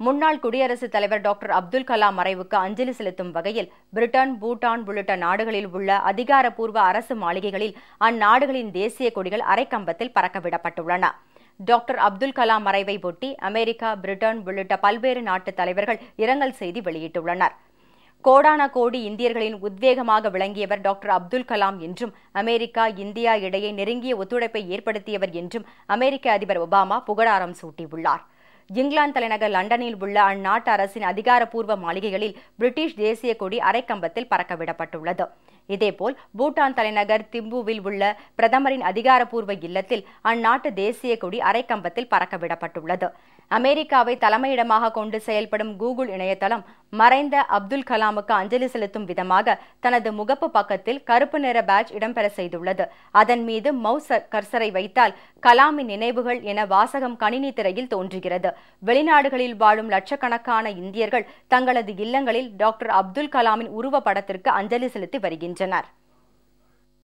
முன்னாள் குடியரசுத் தலைவர் டாக்டர் அப்துல் கலாம் மறைவுக்கு அஞ்சலி செலுத்தும் வகையில் பிரிட்டன், பூட்டான் உள்ளிட்ட நாடுகளில் உள்ள அதிகாரப்பூர்வ அரசு மாளிகைகளில் அந்நாடுகளின் தேசிய கொடிகள் அரைக்கம்பத்தில் பறக்கவிடப்பட்டுள்ளன. டாக்டர் அப்துல் கலாம் மறைவை ஒட்டி அமெரிக்கா, பிரிட்டன் உள்ளிட்ட பல்வேறு நாட்டு தலைவர்கள் இரங்கல் செய்தி வெளியிட்டுள்ளனர். கோடான கோடி இந்தியர்களின் உத்வேகமாக விளங்கியவர் டாக்டர் அப்துல் கலாம் என்றும், அமெரிக்கா, இந்தியா இடையே நெருங்கிய ஒத்துழைப்பை ஏற்படுத்தியவர் என்றும் அமெரிக்க அதிபர் ஒபாமா புகழாரம் சூட்டியுள்ளார். இங்கிலாந்து தலைநகர் லண்டனில் உள்ள அந்நாட்டு அரசின் அதிகாரப்பூர்வ மாளிகைகளில் பிரிட்டிஷ் தேசிய கொடி அரைக்கம்பத்தில் பறக்கவிடப்பட்டுள்ளது. இதேபோல் பூட்டான் தலைநகர் திம்புவில் உள்ள பிரதமரின் அதிகாரப்பூர்வ இல்லத்தில் அந்நாட்டு தேசிய கொடி அரைக்கம்பத்தில் பறக்கவிடப்பட்டுள்ளது. அமெரிக்காவை தலைமையிடமாக கொண்டு செயல்படும் கூகுள் இணையதளம் மறைந்த அப்துல் கலாமுக்கு அஞ்சலி செலுத்தும் விதமாக தனது முகப்பு பக்கத்தில் கருப்பு நிற பேட்ஜ் இடம்பெற செய்துள்ளது. அதன் மீது மவுஸ் கர்சரை வைத்தால் கலாமின் நினைவுகள் என வாசகம் கணினி திரையில் தோன்றுகிறது. வெளிநாடுகளில் வாழும் லட்சக்கணக்கான இந்தியர்கள் தங்களது இல்லங்களில் டாக்டர் அப்துல் கலாமின் உருவப்படத்திற்கு அஞ்சலி செலுத்தி வருகின்றனர்.